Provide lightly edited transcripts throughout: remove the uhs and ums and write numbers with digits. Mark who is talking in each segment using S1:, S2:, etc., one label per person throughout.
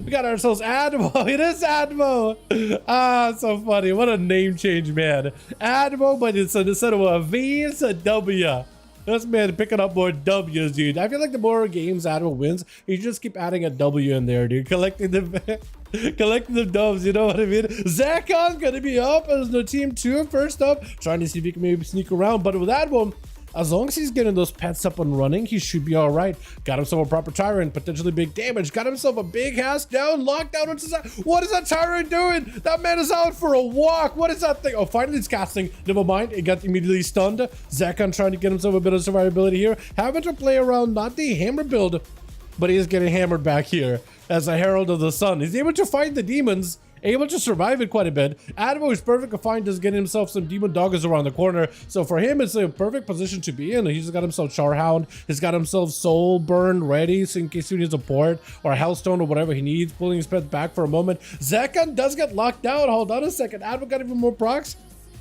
S1: We got ourselves Admo. It is Admo. Ah, so funny. What a name change, man. Admo, but it's instead of a V, it's a W. This man picking up more W's, dude. I feel like the more games Admo wins, you just keep adding a W in there, dude. Collecting the dubs, you know what I mean? Zakon's gonna be up as the team 2 first up, trying to see if he can maybe sneak around. But with Admo, as long as he's getting those pets up and running, he should be all right. Got himself a proper Tyrant, potentially big damage. Got himself a big house down, locked down into that. What is that Tyrant doing? That man is out for a walk. What is that thing? Oh, finally it's casting. Never mind. It got immediately stunned. Zakon trying to get himself a bit of survivability here. Having to play around not the hammer build, but he is getting hammered back here as a Herald of the Sun. He's able to fight the demons, able to survive it quite a bit. Admo is perfect to find just getting himself some demon doggers around the corner. So for him, it's a perfect position to be in. He's got himself Charhound. He's got himself Soul Burn ready, so in case he needs a port or a Hellstone or whatever he needs, pulling his pets back for a moment. Zakon does get locked down. Hold on a second. Admo got even more procs?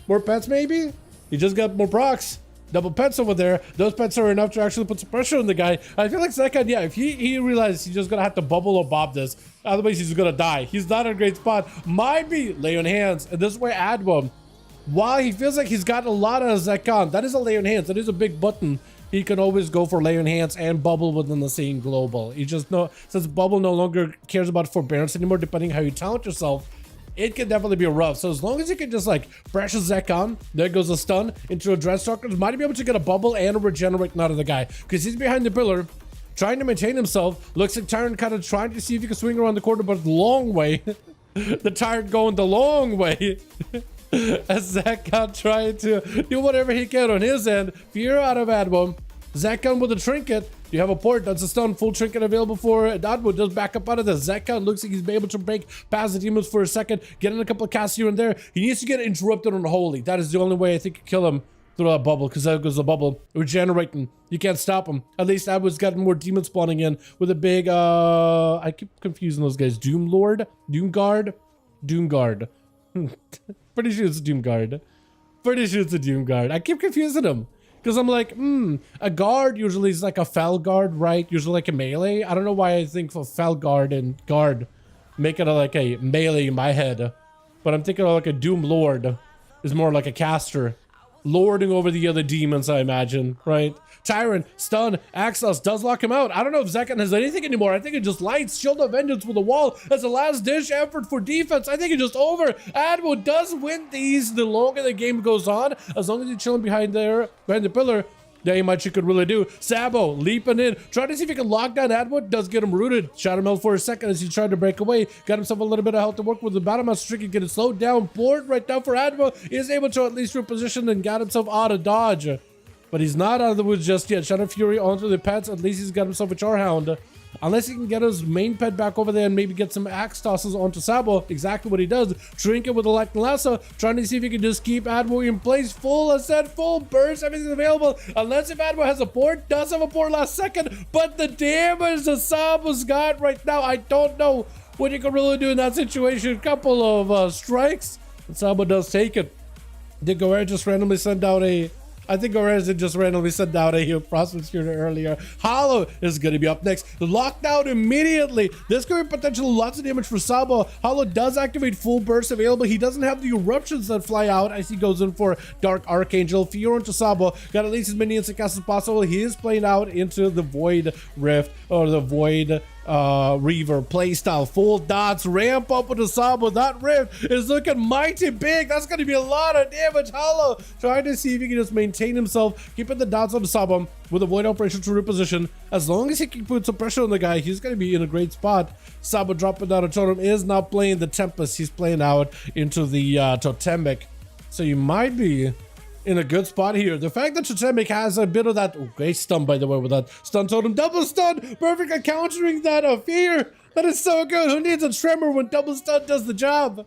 S1: More pets maybe? He just got more procs. Double pets over there. Those pets are enough to actually put some pressure on the guy. I feel like Zakon, yeah, if he realizes he's just gonna have to bubble or bob this, otherwise he's gonna die. He's not in a great spot. Might be lay on hands, and this is where Admo, while he feels like he's got a lot of Zakon, that is a lay on hands. That is a big button. He can always go for lay on hands and bubble within the same global. You just know, since bubble no longer cares about forbearance anymore, depending how you talent yourself, it can definitely be rough. So as long as you can just like pressure Zakon, there goes a stun into a Dreadstalker, might be able to get a bubble and a regenerate out of the guy because he's behind the pillar trying to maintain himself. Looks like Tyrant kind of trying to see if he can swing around the corner, but the long way. The Tyrant going the long way. As Zakon trying to do whatever he can on his end. Fear out of Admo. Zakon with a trinket. You have a port. That's a stun. Full trinket available for Admo. Does back up out of this. Zakon looks like he's able to break past the demons for a second. Getting a couple of casts here and there. He needs to get interrupted on Holy. That is the only way I think you kill him through that bubble, because there goes the bubble. Regenerating. You can't stop him. At least Admo's gotten more demons spawning in with a big, I keep confusing those guys. Doom Lord? Doom Guard? Doom Guard. Pretty sure it's a Doom Guard. Pretty sure it's a Doom Guard. I keep confusing them. Because I'm like, a guard usually is like a Fel guard, right? Usually like a melee. I don't know why I think for Fel guard and guard make it like a melee in my head. But I'm thinking of like a Doom Lord is more like a caster. Lording over the other demons, I imagine, right? Tyrant, stun, Axos does lock him out. I don't know if Zakon has anything anymore. I think it just lights. Shield of Vengeance with a wall as a last dish effort for defense. I think it's just over. Admo does win these the longer the game goes on. As long as you're chilling behind the pillar, there ain't much you could really do. Sabo leaping in, trying to see if he can lock down Admo. Does get him rooted. Shot him out for a second as he tried to break away. Got himself a little bit of health to work with. The Battle Master Tricky getting slowed down. Board right down for Admo. He is able to at least reposition and got himself out of dodge. But he's not out of the woods just yet. Shadow Fury onto the pets. At least he's got himself a Charhound. Unless he can get his main pet back over there and maybe get some axe tosses onto Sabo. Exactly what he does. Trinket with a Lightning Lasso. Trying to see if he can just keep Admo in place. Full ascent, full burst. Everything's available. Unless if Admo has a port. Does have a port last second. But the damage that Sabo's got right now, I don't know what you can really do in that situation. Couple of strikes. And Sabo does take it. Did Guerrero just randomly send out a... I think Gorez just randomly sent out a Prospect Shooter earlier. Hollow is going to be up next. Locked out immediately. This could be potentially lots of damage for Sabo. Hollow does activate full burst available. He doesn't have the eruptions that fly out as he goes in for Dark Archangel. Fear into Sabo. Got at least as many instant casts as possible. He is playing out into the Void Rift or the Void Reaver playstyle. Full dots. Ramp up with the Sabo. That Rift is looking mighty big. That's going to be a lot of damage. Hollow trying to see if he can just maintain himself, keeping the dots on the Sabo with a Void Operation to reposition. As long as he can put some pressure on the guy, he's going to be in a great spot. Sabo dropping down a totem is not playing the Tempest. He's playing out into the Totemic. So you might be in a good spot here. The fact that Totemic has a bit of that... Oh, great stun, by the way, with that stun totem. Double stun! Perfect at countering that fear. That is so good. Who needs a tremor when double stun does the job?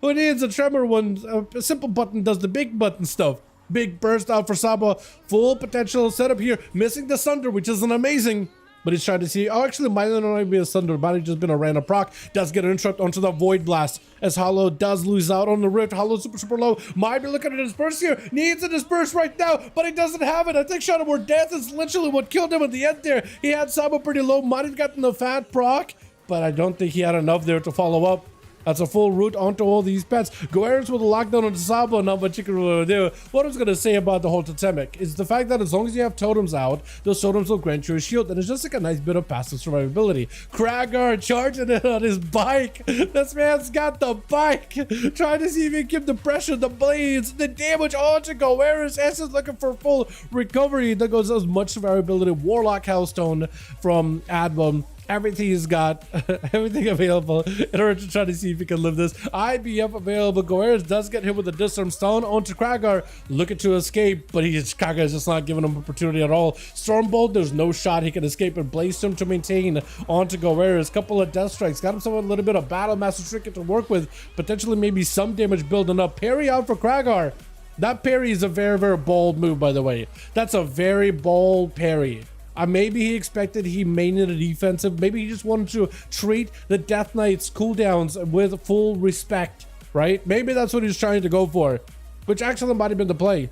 S1: Who needs a tremor when a simple button does the big button stuff? Big burst out for Sabo. Full potential setup here. Missing the Sunder, which is an amazing. But he's trying to see. Oh, actually, might not even be a Sunder. Might have just been a random proc. Does get an interrupt onto the Void Blast. As Hollow does lose out on the Rift. Hollow super low. Might be looking to disperse here. Needs a disperse right now. But he doesn't have it. I think Shadow Word Death is literally what killed him at the end there. He had Sabo pretty low. Might have gotten the fat proc. but I don't think he had enough there to follow up. That's a full route onto all these pets. Goerens with a lockdown on Sabo, not much you can really do. What I was going to say about the whole totemic is the fact that as long as you have totems out, those totems will grant you a shield, and it's just like a nice bit of passive survivability. Kragar charging it on his bike. This man's got the bike. Trying to see if he can keep the pressure, the blades, the damage onto Goerens. S is looking for full recovery. There goes as much survivability. Warlock Hellstone from Adbom. Everything he's got, everything available in order to try to see if he can live this. IBF available. Goerens does get hit with a Disarm Stone onto Kragar, looking to escape, but Kragar is just not giving him opportunity at all. Stormbolt, there's no shot he can escape, and Blaze-Storm to maintain onto Goerens. Couple of Death Strikes, got himself a little bit of Battle Master Trinket to work with, potentially maybe some damage building up. Parry out for Kragar. That parry is a very, very bold move, by the way. That's a very bold parry. Maybe he expected he made it a defensive. Maybe he just wanted to treat the Death Knight's cooldowns with full respect, right? Maybe that's what he's trying to go for, which actually might have been the play.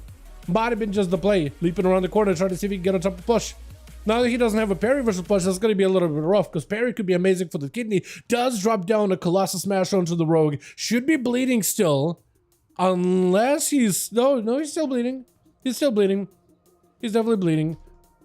S1: Might have been just the play. Leaping around the corner, trying to see if he can get on top of push. Now that he doesn't have a parry versus push, that's going to be a little bit rough, because parry could be amazing for the kidney. Does drop down a Colossus Smash onto the rogue. Should be bleeding still. Unless he's... No, he's still bleeding. He's still bleeding. He's definitely bleeding.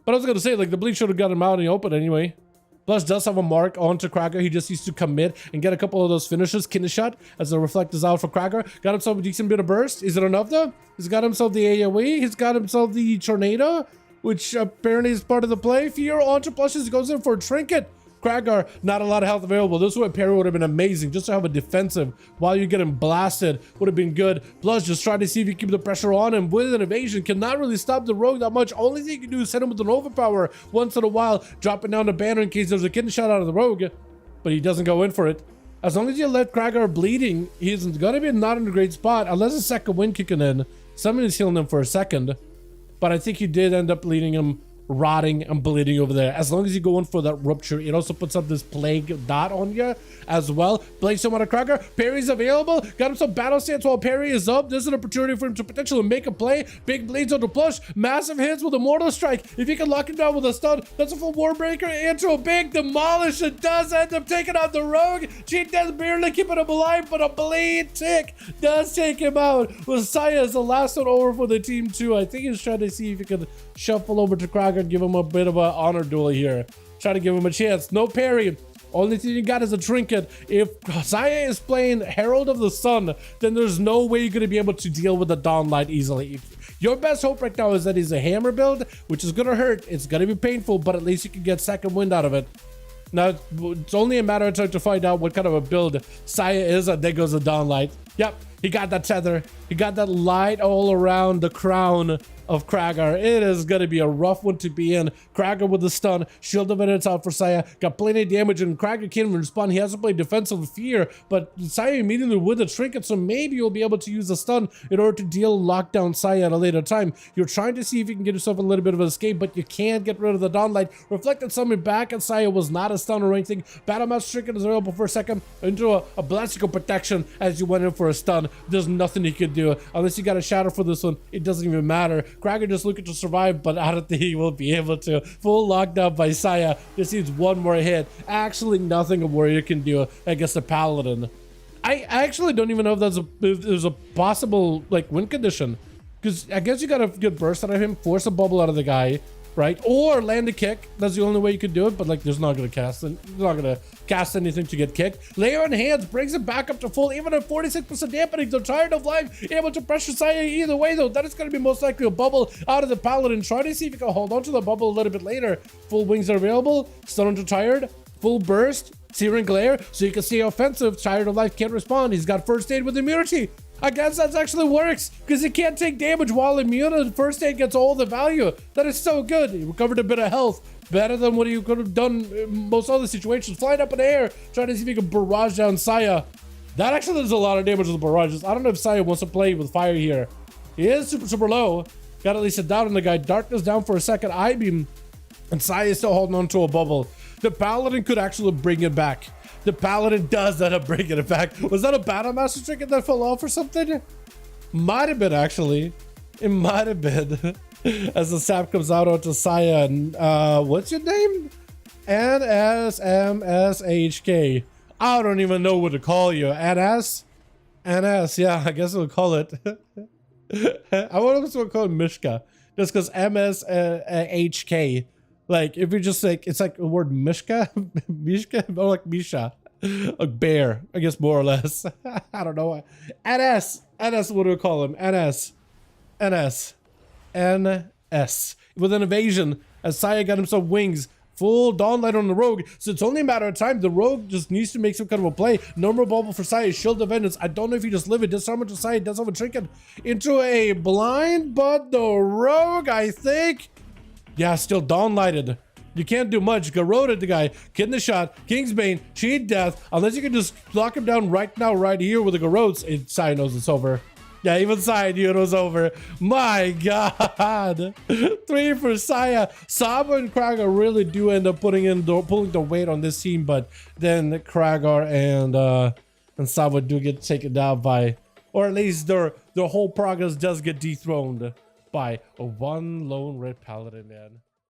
S1: But I was going to say, like, the bleed should have got him out in the open anyway. Plus, does have a mark onto Kragar. He just needs to commit and get a couple of those finishes. Kidney shot as the reflect is out for Kragar. Got himself a decent bit of burst. Is it enough, though? He's got himself the AoE. He's got himself the Tornado, which apparently is part of the play. Fear onto plushes. Goes in for a Trinket. Kragar, not a lot of health available. This way parry would have been amazing. Just to have a defensive while you're getting blasted would have been good. Plus, just trying to see if you keep the pressure on him with an evasion. Cannot really stop the rogue that much. Only thing you can do is hit him with an overpower once in a while, dropping down the banner in case there's a kidney shot out of the rogue. But he doesn't go in for it. As long as you let Kragar bleeding, he's gonna be not in a great spot unless a second wind kicking in. Someone is healing him for a second. But I think he did end up leading him rotting and bleeding over there. As long as you go in for that rupture, it also puts up this plague dot on you as well. Blade someone a Kragar. Parry's available. Got him some battle stance while parry is up. There's an opportunity for him to potentially make a play. Big bleeds on the plush. Massive hits with a mortal strike. If you can lock him down with a stun, that's a full warbreaker into a big demolish. It does end up taking out the rogue. Cheat does barely keeping him alive, but a bleed tick does take him out. Messiah is the last one over for the team too. I think he's trying to see if he can shuffle over to Kragar and give him a bit of an honor duel here. Try to give him a chance. No parry. Only thing you got is a trinket. If Saya is playing Herald of the Sun, then there's no way you're going to be able to deal with the Dawnlight easily. Your best hope right now is that he's a hammer build, which is going to hurt. It's going to be painful, but at least you can get second wind out of it. Now, it's only a matter of time to find out what kind of a build Saya is, and there goes the Dawnlight. Yep, he got that tether. He got that light all around the crown of Kragar. It is going to be a rough one to be in. Kragar with the stun. Shield of Evidence out for Saya. Got plenty of damage, and Kragar can't even respond. He has to play defensive fear, but Saya immediately with a trinket, so maybe you'll be able to use the stun in order to deal lockdown Saya at a later time. You're trying to see if you can get yourself a little bit of an escape, but you can't get rid of the Dawnlight. Reflected summon back, and Saya was not a stun or anything. Battle Master Trinket is available for a second into a Blessical Protection as you went in for a stun. There's nothing he could do unless you got a shadow for this one. It doesn't even matter. Kragar just looking to survive, but I don't think he will be able to. Full lockdown by Saya. Just needs one more hit. Actually, nothing a warrior can do against a paladin. I actually don't even know if there's a possible like win condition, because I guess you got a good burst out of him, force a bubble out of the guy, right? Or land a kick. That's the only way you could do it, but like there's not gonna cast anything to get kicked. Layer on hands brings it back up to full, even at 46% dampening. They're tired of life, able to pressure Saya either way though. That is gonna be most likely a bubble out of the paladin. Try to see if you can hold on to the bubble a little bit later. Full wings are available. Stun to tired. Full burst. Searing glare, so you can stay offensive. Tired of life, can't respond. He's got first aid with immunity. I guess that actually works, because he can't take damage while immune, and first aid gets all the value. That is so good. He recovered a bit of health. Better than what he could have done in most other situations. Flying up in the air, trying to see if he can barrage down Saya. That actually does a lot of damage with the barrages. I don't know if Saya wants to play with fire here. He is super low. Got at least a down on the guy. Darkness down for a second. I-beam. And Saya is still holding on to a bubble. The Paladin could actually bring it back. The Paladin does end up bringing it back. Was that a Battle Master Trinket that fell off or something? Might have been, actually. It might have been. As the sap comes out onto Saya. And, what's your name? NSMSHK. I don't even know what to call you. NS? NS, yeah, I guess we'll call it. I would also call it Mishka. Just because MSHK. Like, if you just like, it's like the word Mishka? Mishka? Or like Misha. Like bear, I guess more or less. I don't know. NS. NS, what do we call him? NS. NS. NS. With an evasion, as Saya got himself wings. Full Dawnlight on the Rogue, so it's only a matter of time. The Rogue just needs to make some kind of a play. No more bubble for Saya. Shield of Vengeance. I don't know if he just live it. Disarmament to Saya does have a trinket into a blind, but the Rogue, I think. Yeah, still Dawnlighted. You can't do much. Garroted the guy. Getting the shot. Kingsbane. Cheat death. Unless you can just lock him down right now, right here with the Garrotes. Saya knows it's over. Yeah, even Saya knew it was over. My God. 3 for Saya. Saba and Kragar really do end up pulling the weight on this team, but then Kragar and Saba do get taken down by, or at least their whole progress does get dethroned by one lone red paladin, man.